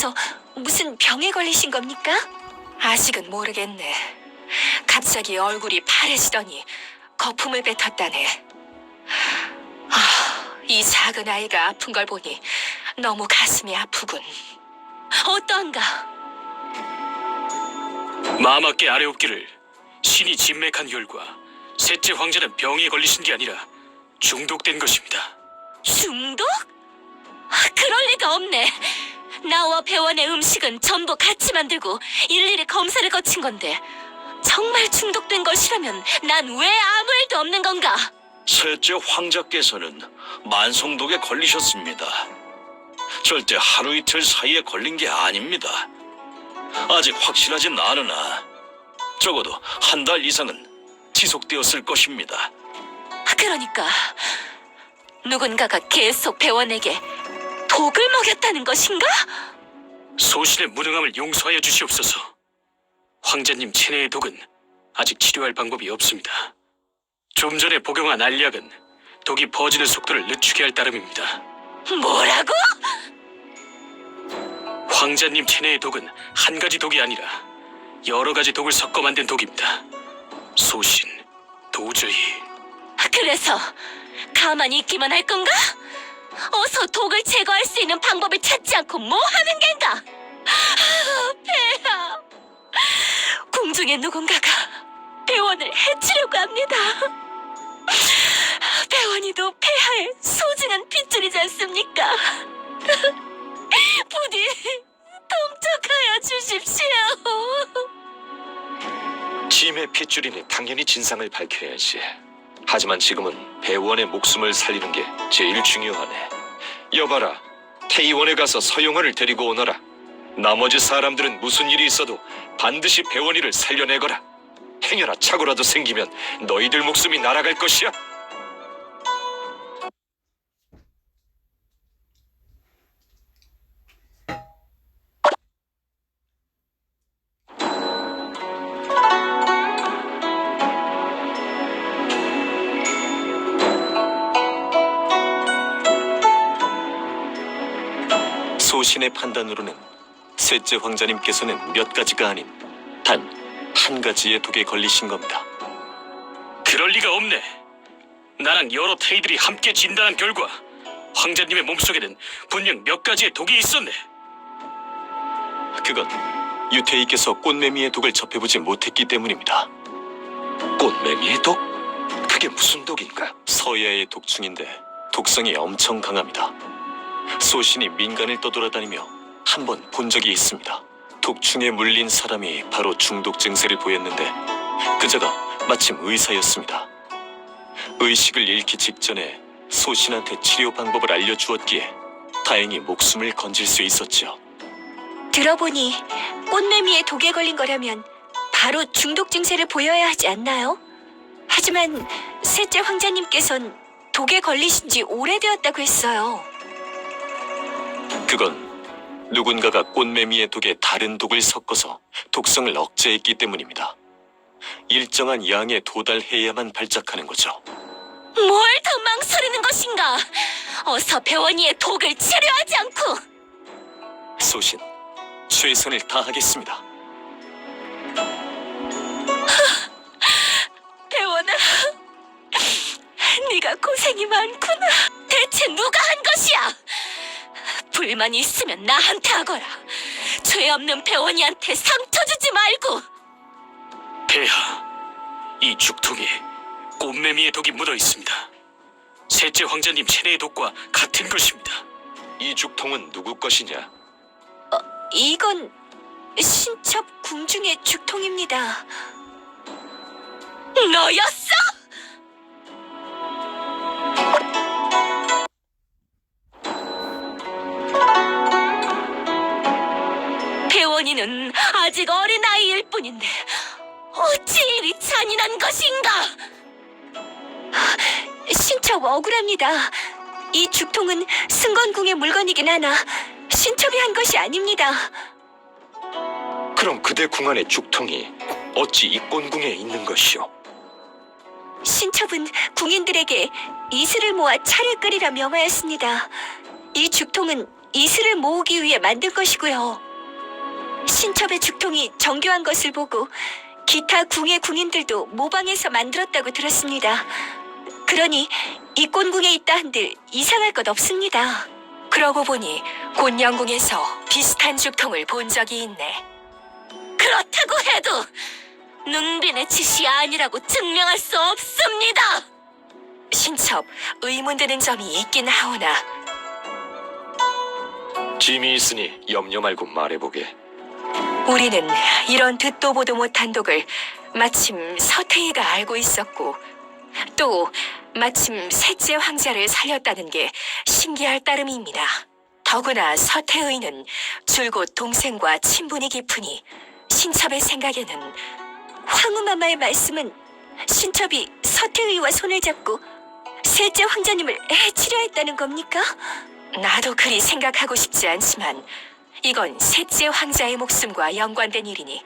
어디서 무슨 병에 걸리신 겁니까? 아직은 모르겠네. 갑자기 얼굴이 파래지더니 거품을 뱉었다네. 이 작은 아이가 아픈 걸 보니 너무 가슴이 아프군. 어떠한가? 마마께 아뢰옵기를 신이 진맥한 결과 셋째 황제는 병에 걸리신 게 아니라 중독된 것입니다. 중독? 그럴 리가 없네. 나와 배원의 음식은 전부 같이 만들고 일일이 검사를 거친 건데 정말 중독된 것이라면 난 왜 아무 일도 없는 건가? 셋째 황자께서는 만성독에 걸리셨습니다. 절대 하루 이틀 사이에 걸린 게 아닙니다. 아직 확실하진 않으나 적어도 한 달 이상은 지속되었을 것입니다. 그러니까 누군가가 계속 배원에게 독을 먹였다는 것인가? 소신의 무능함을 용서하여 주시옵소서. 황제님 체내의 독은 아직 치료할 방법이 없습니다. 좀 전에 복용한 알약은 독이 퍼지는 속도를 늦추게 할 따름입니다. 뭐라고? 황제님 체내의 독은 한 가지 독이 아니라 여러 가지 독을 섞어 만든 독입니다. 소신, 도저히... 그래서 가만히 있기만 할 건가? 어서 독을 제거할 수 있는 방법을 찾지 않고 뭐 하는 겐가? 폐하, 궁중에 누군가가 배원을 해치려고 합니다. 배원이도 폐하의 소중한 핏줄이지 않습니까? 부디 통촉하여 주십시오. 짐의 핏줄이니 당연히 진상을 밝혀야지. 하지만 지금은 배원의 목숨을 살리는 게 제일 중요하네. 여봐라, 태의원에 가서 서용원을 데리고 오너라. 나머지 사람들은 무슨 일이 있어도 반드시 배원이를 살려내거라. 행여나 착오라도 생기면 너희들 목숨이 날아갈 것이야. 소신의 판단으로는 셋째 황자님께서는 몇 가지가 아닌 단 한 가지의 독에 걸리신 겁니다. 그럴 리가 없네. 나랑 여러 태이들이 함께 진단한 결과 황제님의 몸속에는 분명 몇 가지의 독이 있었네. 그건 유태이께서 꽃매미의 독을 접해보지 못했기 때문입니다. 꽃매미의 독? 그게 무슨 독인가? 서야의 독충인데 독성이 엄청 강합니다. 소신이 민간을 떠돌아다니며 한 번 본 적이 있습니다. 독충에 물린 사람이 바로 중독 증세를 보였는데 그자가 마침 의사였습니다. 의식을 잃기 직전에 소신한테 치료 방법을 알려주었기에 다행히 목숨을 건질 수 있었죠. 들어보니 꽃매미의 독에 걸린 거라면 바로 중독 증세를 보여야 하지 않나요? 하지만 셋째 황자님께선 독에 걸리신 지 오래되었다고 했어요. 그건 누군가가 꽃매미의 독에 다른 독을 섞어서 독성을 억제했기 때문입니다. 일정한 양에 도달해야만 발작하는 거죠. 뭘 더 망설이는 것인가? 어서 배원이의 독을 치료하지 않고! 소신, 최선을 다하겠습니다. 배원아, 네가 고생이 많구나. 대체 누가 한 것이야? 불만이 있으면 나한테 하거라. 죄 없는 배원이한테 상처 주지 말고. 폐하, 이 죽통에 꽃매미의 독이 묻어 있습니다. 셋째 황제님 체내의 독과 같은 것입니다. 이 죽통은 누구 것이냐? 이건 신첩 궁중의 죽통입니다. 너였어? 배원이는 아직 어린아이일 뿐인데 어찌 이리 잔인한 것인가? 신첩 억울합니다. 이 죽통은 승건궁의 물건이긴 하나 신첩이 한 것이 아닙니다. 그럼 그대 궁 안의 죽통이 어찌 입곤궁에 있는 것이오? 신첩은 궁인들에게 이슬을 모아 차를 끓이라 명하였습니다. 이 죽통은 이슬을 모으기 위해 만든 것이고요. 신첩의 죽통이 정교한 것을 보고 기타 궁의 궁인들도 모방해서 만들었다고 들었습니다. 그러니 이 꼰궁에 있다 한들 이상할 것 없습니다. 그러고 보니 곤영궁에서 비슷한 죽통을 본 적이 있네. 그렇다고 해도 눈빈의 짓이 아니라고 증명할 수 없습니다. 신첩, 의문되는 점이 있긴 하오나 짐이 있으니 염려 말고 말해보게. 우리는 이런 듣도 보도 못한 독을 마침 서태희가 알고 있었고 또 마침 셋째 황자를 살렸다는 게 신기할 따름입니다. 더구나 서태의는 줄곧 동생과 친분이 깊으니 신첩의 생각에는 황후마마의 말씀은 신첩이 서태의와 손을 잡고 셋째 황자님을 해치려 했다는 겁니까? 나도 그리 생각하고 싶지 않지만 이건 셋째 황자의 목숨과 연관된 일이니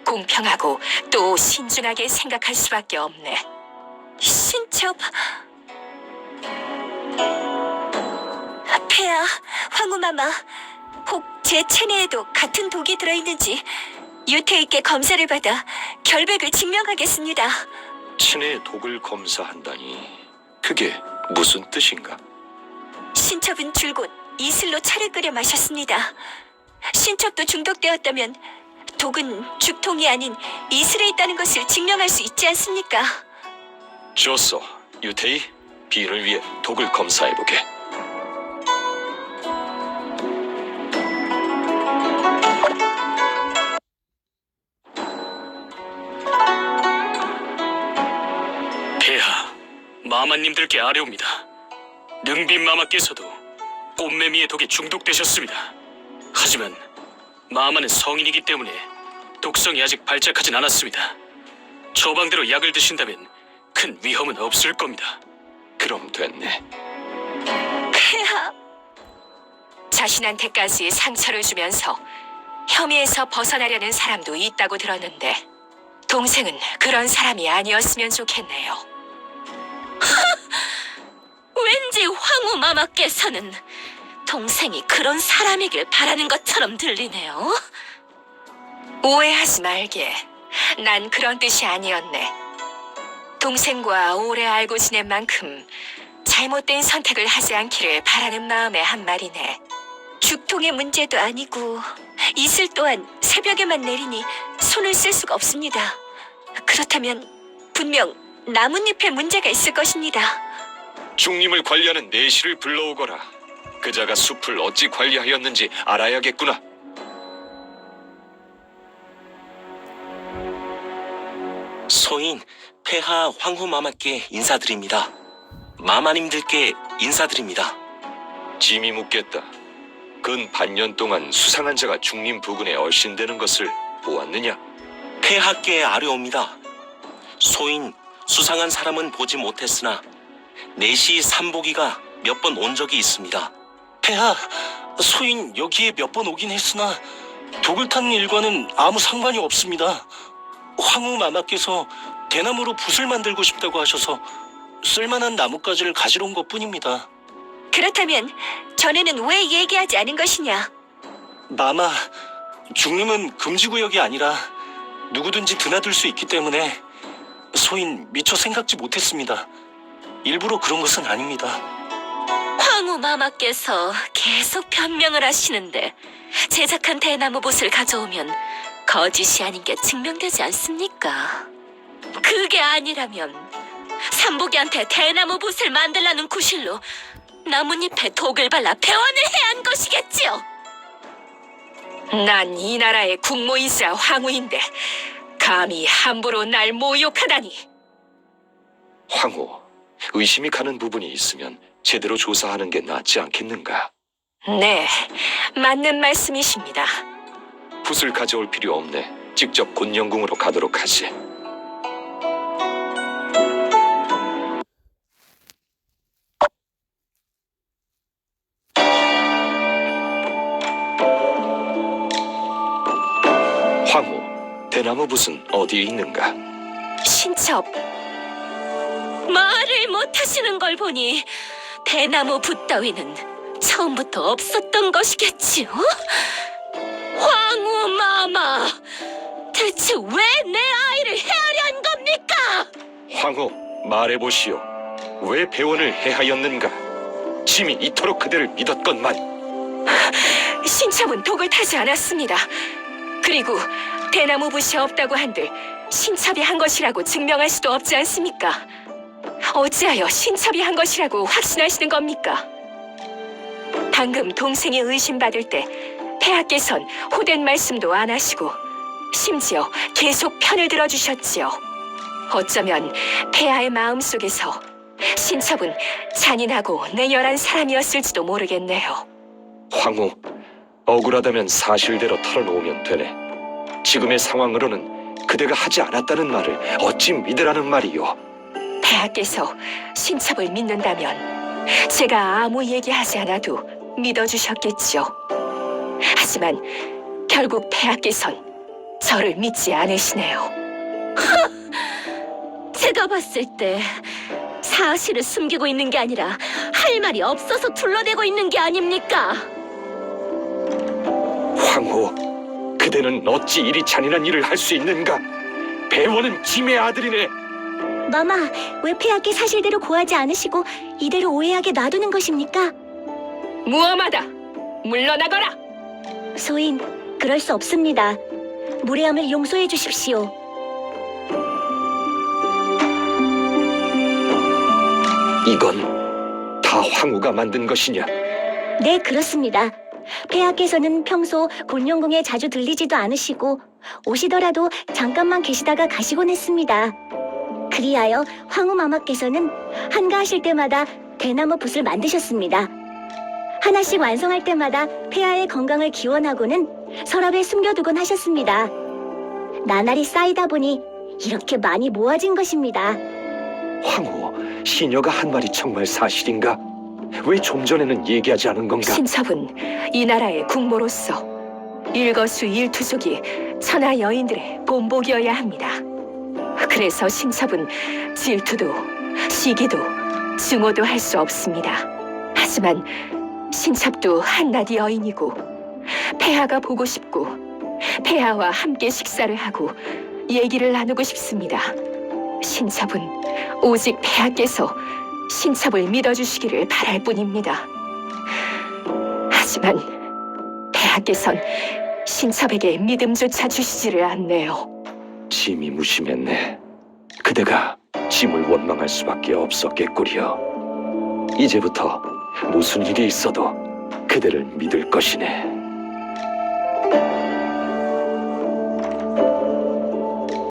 공평하고 또 신중하게 생각할 수밖에 없네. 신첩... 폐하, 황후마마, 혹 제 체내에도 같은 독이 들어있는지 유태 있게 검사를 받아 결백을 증명하겠습니다. 친의 독을 검사한다니 그게 무슨 뜻인가? 신첩은 줄곧 이슬로 차를 끓여 마셨습니다. 신첩도 중독되었다면 독은 죽통이 아닌 이슬에 있다는 것을 증명할 수 있지 않습니까? 좋소. 유태희, 비인을 위해 독을 검사해보게. 폐하, 마마님들께 아뢰옵니다. 능빈 마마께서도 꽃매미의 독에 중독되셨습니다. 하지만 마마는 성인이기 때문에 독성이 아직 발작하진 않았습니다. 처방대로 약을 드신다면 큰 위험은 없을 겁니다. 그럼 됐네. 폐하! 자신한테까지 상처를 주면서 혐의에서 벗어나려는 사람도 있다고 들었는데 동생은 그런 사람이 아니었으면 좋겠네요. 왠지 황후마마께서는 동생이 그런 사람이길 바라는 것처럼 들리네요. 오해하지 말게. 난 그런 뜻이 아니었네. 동생과 오래 알고 지낸 만큼 잘못된 선택을 하지 않기를 바라는 마음의 한 말이네. 죽통의 문제도 아니고 이슬 또한 새벽에만 내리니 손을 쓸 수가 없습니다. 그렇다면 분명 나뭇잎에 문제가 있을 것입니다. 중림을 관리하는 내시를 불러오거라. 그자가 숲을 어찌 관리하였는지 알아야겠구나. 소인, 폐하 황후마마께 인사드립니다. 마마님들께 인사드립니다. 짐이 묻겠다. 근 반년 동안 수상한 자가 중림 부근에 얼씬되는 것을 보았느냐? 폐하께 아뢰옵니다. 소인, 수상한 사람은 보지 못했으나 내시 삼보기가 몇 번 온 적이 있습니다. 폐하, 소인 여기에 몇 번 오긴 했으나 독을 타는 일과는 아무 상관이 없습니다. 황후 마마께서 대나무로 붓을 만들고 싶다고 하셔서 쓸만한 나뭇가지를 가지러 온 것뿐입니다. 그렇다면 전에는 왜 얘기하지 않은 것이냐? 마마, 중림은 금지구역이 아니라 누구든지 드나들 수 있기 때문에 소인 미처 생각지 못했습니다. 일부러 그런 것은 아닙니다. 황후마마께서 계속 변명을 하시는데 제작한 대나무 봇을 가져오면 거짓이 아닌 게 증명되지 않습니까? 그게 아니라면 삼복이한테 대나무 봇을 만들라는 구실로 나뭇잎에 독을 발라 배원을 해야 한 것이겠지요. 난 이 나라의 국모이자 황후인데 감히 함부로 날 모욕하다니. 황후, 의심이 가는 부분이 있으면 제대로 조사하는 게 낫지 않겠는가? 네, 맞는 말씀이십니다. 붓을 가져올 필요 없네. 직접 곤영궁으로 가도록 하지. 황후, 대나무 붓은 어디에 있는가? 신첩, 말을 못하시는 걸 보니 대나무 붓 따위는 처음부터 없었던 것이겠지요? 황후 마마, 대체 왜 내 아이를 해하려 한 겁니까? 황후, 말해보시오. 왜 배원을 해하였는가? 짐이 이토록 그대를 믿었건만. 신첩은 독을 타지 않았습니다. 그리고 대나무 붓이 없다고 한들 신첩이 한 것이라고 증명할 수도 없지 않습니까? 어찌하여 신첩이 한 것이라고 확신하시는 겁니까? 방금 동생이 의심받을 때 폐하께선 호된 말씀도 안 하시고 심지어 계속 편을 들어주셨지요. 어쩌면 폐하의 마음속에서 신첩은 잔인하고 냉혈한 사람이었을지도 모르겠네요. 황후, 억울하다면 사실대로 털어놓으면 되네. 지금의 상황으로는 그대가 하지 않았다는 말을 어찌 믿으라는 말이오. 폐하께서 신첩을 믿는다면 제가 아무 얘기하지 않아도 믿어주셨겠죠. 하지만 결국 폐하께선 저를 믿지 않으시네요. 제가 봤을 때 사실을 숨기고 있는 게 아니라 할 말이 없어서 둘러대고 있는 게 아닙니까? 황후, 그대는 어찌 이리 잔인한 일을 할 수 있는가? 배원은 짐의 아들이네. 마마, 왜 폐하께 사실대로 고하지 않으시고 이대로 오해하게 놔두는 것입니까? 무엄하다! 물러나거라! 소인, 그럴 수 없습니다. 무례함을 용서해 주십시오. 이건 다 황후가 만든 것이냐? 네, 그렇습니다. 폐하께서는 평소 곤룡궁에 자주 들리지도 않으시고 오시더라도 잠깐만 계시다가 가시곤 했습니다. 그리하여 황후마마께서는 한가하실 때마다 대나무 붓을 만드셨습니다. 하나씩 완성할 때마다 폐하의 건강을 기원하고는 서랍에 숨겨두곤 하셨습니다. 나날이 쌓이다 보니 이렇게 많이 모아진 것입니다. 황후, 시녀가 한 말이 정말 사실인가? 왜 좀 전에는 얘기하지 않은 건가? 신첩은 이 나라의 국모로서 일거수일투족이 천하 여인들의 본복이어야 합니다. 그래서 신첩은 질투도 시기도 증오도 할 수 없습니다. 하지만 신첩도 한낱 여인이고 폐하가 보고 싶고 폐하와 함께 식사를 하고 얘기를 나누고 싶습니다. 신첩은 오직 폐하께서 신첩을 믿어주시기를 바랄 뿐입니다. 하지만 폐하께선 신첩에게 믿음조차 주시지를 않네요. 짐이 무심했네. 그대가 짐을 원망할 수밖에 없었겠구려. 이제부터 무슨 일이 있어도 그대를 믿을 것이네.